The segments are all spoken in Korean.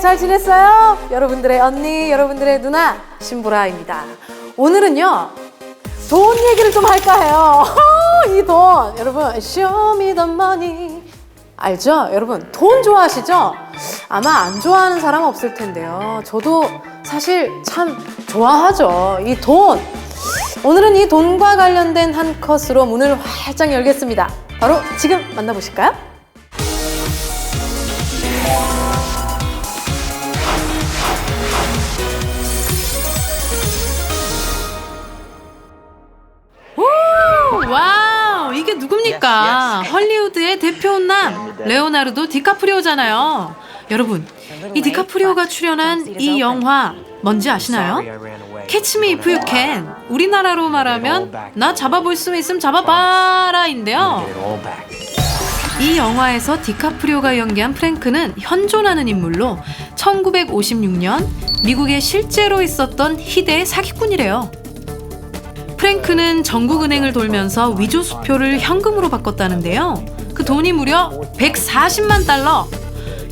잘 지냈어요? 여러분들의 언니, 여러분들의 누나, 신보라입니다. 오늘은요, 돈 얘기를 좀 할까 해요. 이 돈, 여러분, show me the money. 알죠? 여러분, 돈 좋아하시죠? 아마 안 좋아하는 사람 없을 텐데요. 저도 사실 참 좋아하죠. 이 돈. 오늘은 이 돈과 관련된 한 컷으로 문을 활짝 열겠습니다. 바로 지금 만나보실까요? 와우, 이게 누굽니까? 헐리우드의 대표남 레오나르도 디카프리오잖아요. 여러분, 이 디카프리오가 출연한 이 영화 뭔지 아시나요? Catch Me If You Can. 우리나라로 말하면 나 잡아볼 수 있으면 잡아봐라인데요. 이 영화에서 디카프리오가 연기한 프랭크는 현존하는 인물로 1956년 미국에 실제로 있었던 희대의 사기꾼이래요. 프랭크는 전국은행을 돌면서 위조 수표를 현금으로 바꿨다는데요. 그 돈이 무려 140만 달러.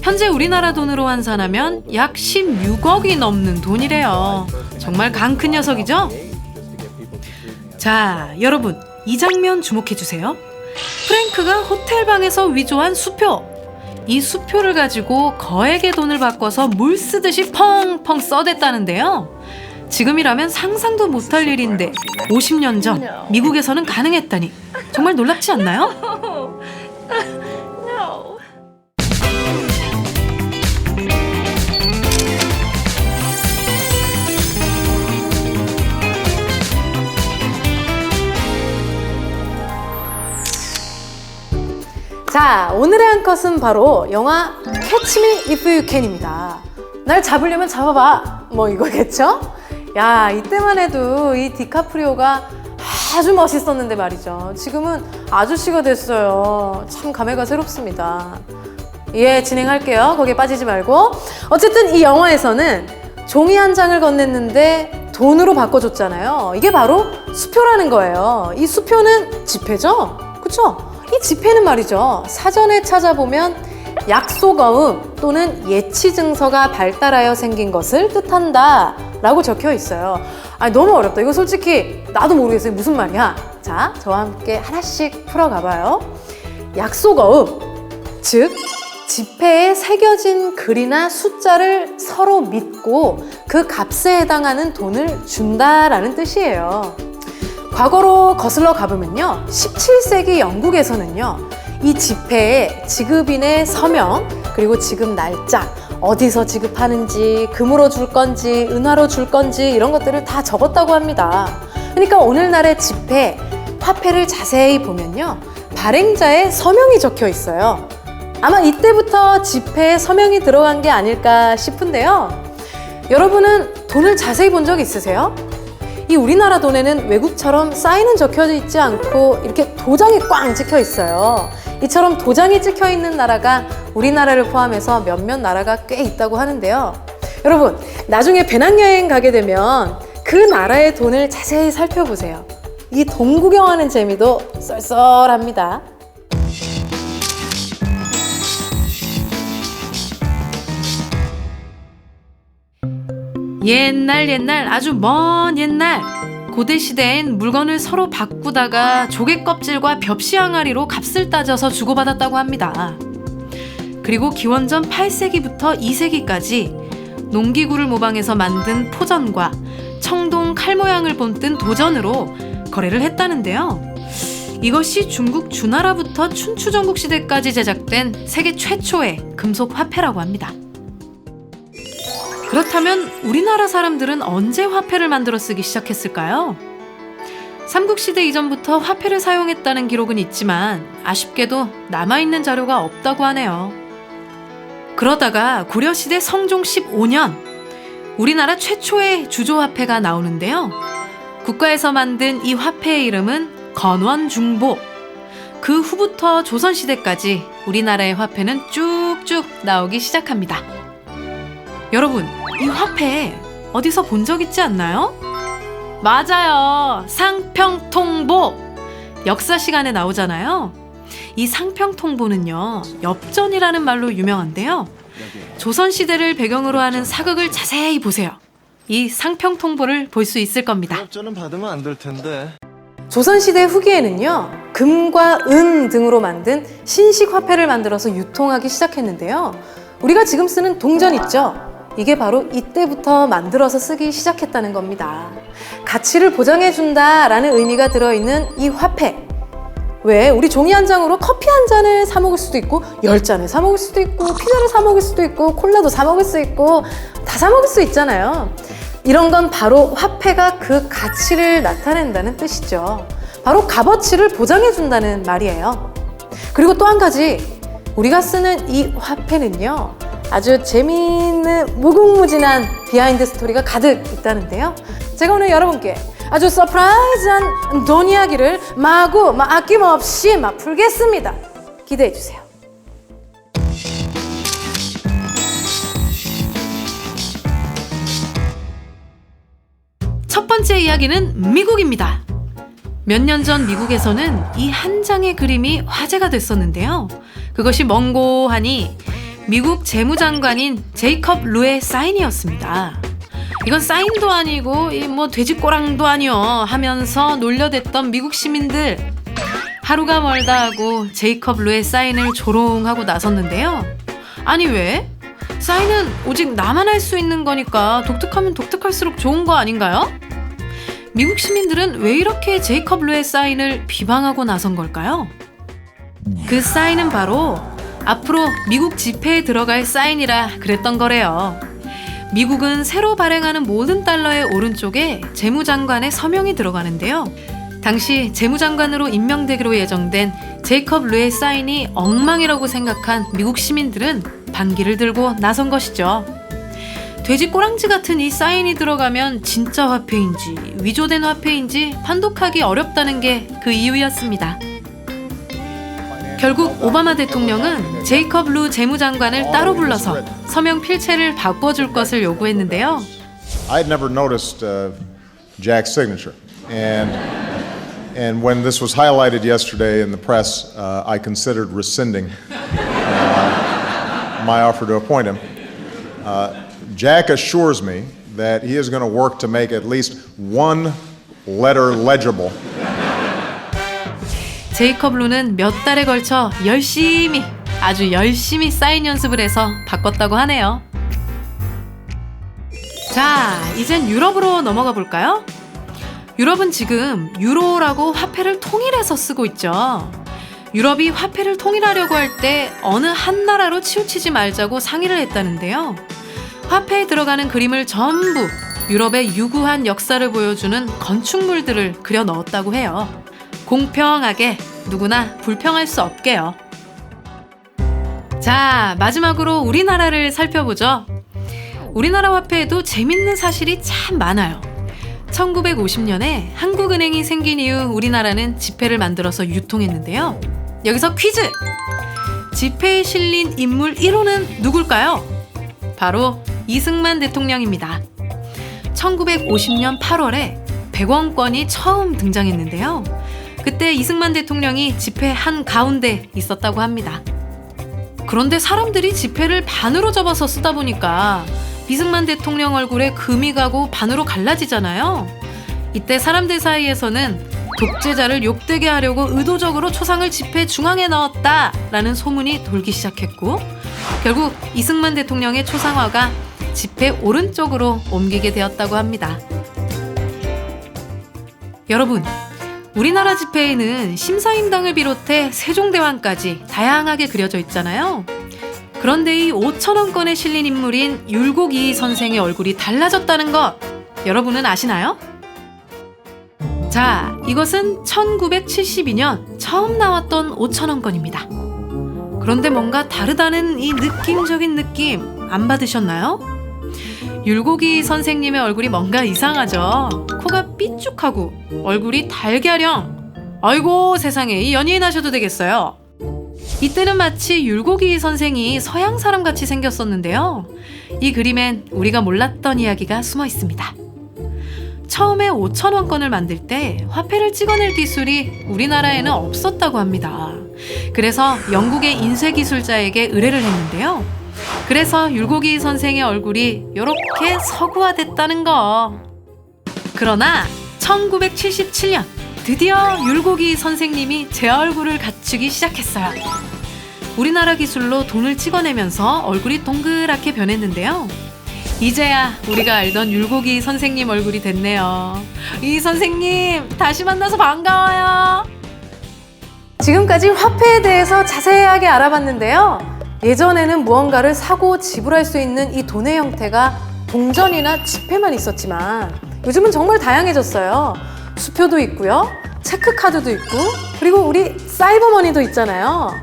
현재 우리나라 돈으로 환산하면 약 16억이 넘는 돈이래요. 정말 강 큰 녀석이죠? 자, 여러분, 이 장면 주목해주세요. 프랭크가 호텔방에서 위조한 수표. 이 수표를 가지고 거액의 돈을 바꿔서 물 쓰듯이 펑펑 써댔다는데요. 지금이라면 상상도 못할 일인데 50년 전 미국에서는 가능했다니 정말 놀랍지 않나요? 자, 오늘의 한 컷은 바로 영화 Catch Me If You Can입니다. 날 잡으려면 잡아봐. 뭐 이거겠죠? 야, 이때만 해도 이 디카프리오가 아주 멋있었는데 말이죠. 지금은 아저씨가 됐어요. 참 감회가 새롭습니다. 예, 진행할게요. 거기에 빠지지 말고. 어쨌든 이 영화에서는 종이 한 장을 건넸는데 돈으로 바꿔줬잖아요. 이게 바로 수표라는 거예요. 이 수표는 지폐죠? 그쵸? 이 지폐는 말이죠. 사전에 찾아보면 약속어음 또는 예치증서가 발달하여 생긴 것을 뜻한다 라고 적혀 있어요. 아니, 너무 어렵다. 이거 솔직히 나도 모르겠어요. 무슨 말이야? 자, 저와 함께 하나씩 풀어가봐요. 약속어음, 즉 지폐에 새겨진 글이나 숫자를 서로 믿고 그 값에 해당하는 돈을 준다라는 뜻이에요. 과거로 거슬러 가보면요, 17세기 영국에서는요, 이 지폐에 지급인의 서명, 그리고 지급 날짜, 어디서 지급하는지, 금으로 줄 건지, 은화로 줄 건지 이런 것들을 다 적었다고 합니다. 그러니까 오늘날의 지폐, 화폐를 자세히 보면요, 발행자의 서명이 적혀 있어요. 아마 이때부터 지폐에 서명이 들어간 게 아닐까 싶은데요. 여러분은 돈을 자세히 본 적 있으세요? 이 우리나라 돈에는 외국처럼 사인은 적혀 있지 않고 이렇게 도장이 꽝 찍혀 있어요. 이처럼 도장이 찍혀 있는 나라가 우리나라를 포함해서 몇몇 나라가 꽤 있다고 하는데요. 여러분, 나중에 배낭여행 가게 되면 그 나라의 돈을 자세히 살펴보세요. 이 돈 구경하는 재미도 쏠쏠합니다. 옛날 아주 먼 옛날 고대 시대엔 물건을 서로 바꾸다가 조개 껍질과 벽시 항아리로 값을 따져서 주고받았다고 합니다. 그리고 기원전 8세기부터 2세기까지 농기구를 모방해서 만든 포전과 청동 칼 모양을 본뜬 도전으로 거래를 했다는데요. 이것이 중국 주나라부터 춘추전국 시대까지 제작된 세계 최초의 금속 화폐라고 합니다. 그렇다면 우리나라 사람들은 언제 화폐를 만들어 쓰기 시작했을까요? 삼국시대 이전부터 화폐를 사용했다는 기록은 있지만 아쉽게도 남아있는 자료가 없다고 하네요. 그러다가 고려시대 성종 15년 우리나라 최초의 주조화폐가 나오는데요. 국가에서 만든 이 화폐의 이름은 건원중보. 그 후부터 조선시대까지 우리나라의 화폐는 쭉쭉 나오기 시작합니다. 여러분, 이 화폐 어디서 본 적 있지 않나요? 맞아요. 상평통보. 역사 시간에 나오잖아요. 이 상평통보는요, 엽전이라는 말로 유명한데요. 조선시대를 배경으로 하는 사극을 자세히 보세요. 이 상평통보를 볼 수 있을 겁니다. 엽전은 받으면 안 될 텐데. 조선시대 후기에는요, 금과 은 등으로 만든 신식 화폐를 만들어서 유통하기 시작했는데요. 우리가 지금 쓰는 동전 있죠? 이게 바로 이때부터 만들어서 쓰기 시작했다는 겁니다. 가치를 보장해준다라는 의미가 들어있는 이 화폐. 왜? 우리 종이 한 장으로 커피 한 잔을 사 먹을 수도 있고, 10잔을 사 먹을 수도 있고, 피자를 사 먹을 수도 있고, 콜라도 사 먹을 수 있고, 다 사 먹을 수 있잖아요. 이런 건 바로 화폐가 그 가치를 나타낸다는 뜻이죠. 바로 값어치를 보장해준다는 말이에요. 그리고 또 한 가지, 우리가 쓰는 이 화폐는요, 아주 재미있는 무궁무진한 비하인드 스토리가 가득 있다는데요. 제가 오늘 여러분께 아주 서프라이즈한 돈 이야기를 마구 아낌없이 풀겠습니다. 기대해주세요. 첫 번째 이야기는 미국입니다. 몇 년 전 미국에서는 이 한 장의 그림이 화제가 됐었는데요. 그것이 뭔고 하니 미국 재무장관인 제이컵 루의 사인이었습니다. 이건 사인도 아니고 돼지꼬랑도 아니요 하면서 놀려댔던 미국 시민들. 하루가 멀다 하고 제이컵 루의 사인을 조롱하고 나섰는데요. 아니 왜? 사인은 오직 나만 할 수 있는 거니까 독특하면 독특할수록 좋은 거 아닌가요? 미국 시민들은 왜 이렇게 제이컵 루의 사인을 비방하고 나선 걸까요? 그 사인은 바로 앞으로 미국 지폐에 들어갈 사인이라 그랬던 거래요. 미국은 새로 발행하는 모든 달러의 오른쪽에 재무장관의 서명이 들어가는데요. 당시 재무장관으로 임명되기로 예정된 제이컵 루의 사인이 엉망이라고 생각한 미국 시민들은 반기를 들고 나선 것이죠. 돼지 꼬랑지 같은 이 사인이 들어가면 진짜 화폐인지 위조된 화폐인지 판독하기 어렵다는 게 그 이유였습니다. 결국 오바마 대통령은 제이컵 루 재무장관을 따로 불러서 서명 필체를 바꿔줄 것을 요구했는데요. I had never noticed Jack's signature, and when this was highlighted yesterday in the press, I considered rescinding my offer to appoint him. Jack assures me that he is going to work to make at least one letter legible. 제이컵 루는 몇 달에 걸쳐 아주 열심히 사인 연습을 해서 바꿨다고 하네요. 자, 이젠 유럽으로 넘어가 볼까요? 유럽은 지금 유로라고 화폐를 통일해서 쓰고 있죠. 유럽이 화폐를 통일하려고 할 때 어느 한 나라로 치우치지 말자고 상의를 했다는데요. 화폐에 들어가는 그림을 전부 유럽의 유구한 역사를 보여주는 건축물들을 그려 넣었다고 해요. 공평하게 누구나 불평할 수 없게요. 자, 마지막으로 우리나라를 살펴보죠. 우리나라 화폐에도 재밌는 사실이 참 많아요. 1950년에 한국은행이 생긴 이후 우리나라는 지폐를 만들어서 유통했는데요. 여기서 퀴즈! 지폐에 실린 인물 1호는 누굴까요? 바로 이승만 대통령입니다. 1950년 8월에 100원권이 처음 등장했는데요. 그때 이승만 대통령이 지폐 한 가운데 있었다고 합니다. 그런데 사람들이 지폐를 반으로 접어서 쓰다 보니까 이승만 대통령 얼굴에 금이 가고 반으로 갈라지잖아요. 이때 사람들 사이에서는 독재자를 욕되게 하려고 의도적으로 초상을 지폐 중앙에 넣었다라는 소문이 돌기 시작했고, 결국 이승만 대통령의 초상화가 지폐 오른쪽으로 옮기게 되었다고 합니다. 여러분, 우리나라 지폐에는 심사임당을 비롯해 세종대왕까지 다양하게 그려져 있잖아요. 그런데 이 5,000원권에 실린 인물인 율곡이 선생의 얼굴이 달라졌다는 것, 여러분은 아시나요? 자, 이것은 1972년 처음 나왔던 5,000원권입니다. 그런데 뭔가 다르다는 이 느낌적인 느낌 안 받으셨나요? 율곡이 선생님의 얼굴이 뭔가 이상하죠? 코가 삐쭉하고 얼굴이 달걀형. 아이고 세상에, 이 연예인 하셔도 되겠어요. 이때는 마치 율곡이 선생이 서양 사람같이 생겼었는데요. 이 그림엔 우리가 몰랐던 이야기가 숨어 있습니다. 처음에 5,000원권을 만들 때 화폐를 찍어낼 기술이 우리나라에는 없었다고 합니다. 그래서 영국의 인쇄기술자에게 의뢰를 했는데요. 그래서 율곡이 선생의 얼굴이 이렇게 서구화됐다는 거. 그러나 1977년 드디어 율곡이 선생님이 제 얼굴을 갖추기 시작했어요. 우리나라 기술로 돈을 찍어내면서 얼굴이 동그랗게 변했는데요. 이제야 우리가 알던 율곡이 선생님 얼굴이 됐네요. 이 선생님 다시 만나서 반가워요. 지금까지 화폐에 대해서 자세하게 알아봤는데요. 예전에는 무언가를 사고 지불할 수 있는 이 돈의 형태가 동전이나 지폐만 있었지만 요즘은 정말 다양해졌어요. 수표도 있고요, 체크카드도 있고, 그리고 우리 사이버머니도 있잖아요.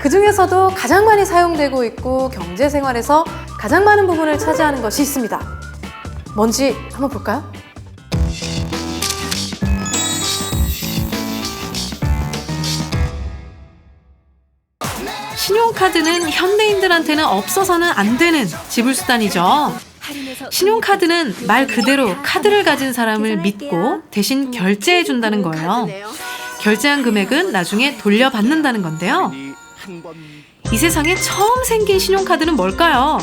그 중에서도 가장 많이 사용되고 있고 경제생활에서 가장 많은 부분을 차지하는 것이 있습니다. 뭔지 한번 볼까요? 신용카드는 현대인들한테는 없어서는 안 되는 지불수단이죠. 신용카드는 말 그대로 카드를 가진 사람을 믿고 대신 결제해 준다는 거예요. 결제한 금액은 나중에 돌려받는다는 건데요. 이 세상에 처음 생긴 신용카드는 뭘까요?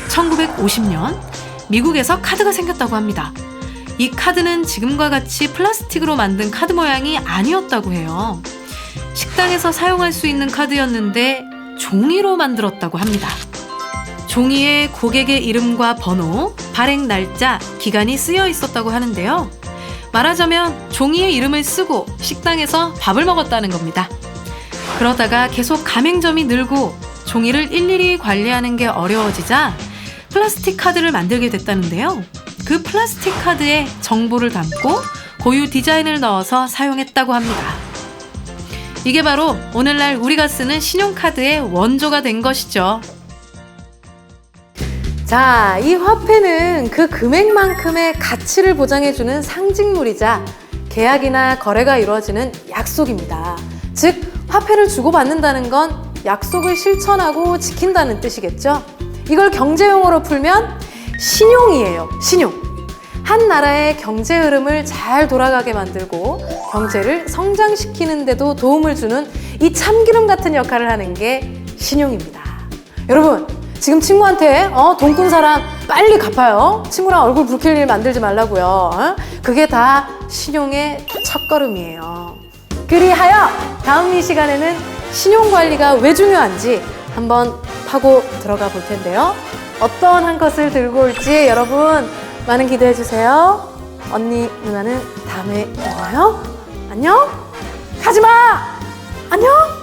1950년 미국에서 카드가 생겼다고 합니다. 이 카드는 지금과 같이 플라스틱으로 만든 카드 모양이 아니었다고 해요. 식당에서 사용할 수 있는 카드였는데 종이로 만들었다고 합니다. 종이에 고객의 이름과 번호, 발행 날짜, 기간이 쓰여 있었다고 하는데요. 말하자면 종이에 이름을 쓰고 식당에서 밥을 먹었다는 겁니다. 그러다가 계속 가맹점이 늘고 종이를 일일이 관리하는 게 어려워지자 플라스틱 카드를 만들게 됐다는데요. 그 플라스틱 카드에 정보를 담고 고유 디자인을 넣어서 사용했다고 합니다. 이게 바로 오늘날 우리가 쓰는 신용카드의 원조가 된 것이죠. 자, 이 화폐는 그 금액만큼의 가치를 보장해주는 상징물이자 계약이나 거래가 이루어지는 약속입니다. 즉, 화폐를 주고받는다는 건 약속을 실천하고 지킨다는 뜻이겠죠? 이걸 경제용어로 풀면 신용이에요. 신용. 한 나라의 경제 흐름을 잘 돌아가게 만들고 경제를 성장시키는 데도 도움을 주는 이 참기름 같은 역할을 하는 게 신용입니다. 여러분, 지금 친구한테 돈 꾼 사람 빨리 갚아요. 친구랑 얼굴 붉힐 일 만들지 말라고요. 그게 다 신용의 첫걸음이에요. 그리하여 다음 이 시간에는 신용관리가 왜 중요한지 한번 파고 들어가 볼 텐데요. 어떤 한 것을 들고 올지 여러분 많은 기대해 주세요. 언니, 누나는 다음에 만나요. 안녕? 가지마! 안녕?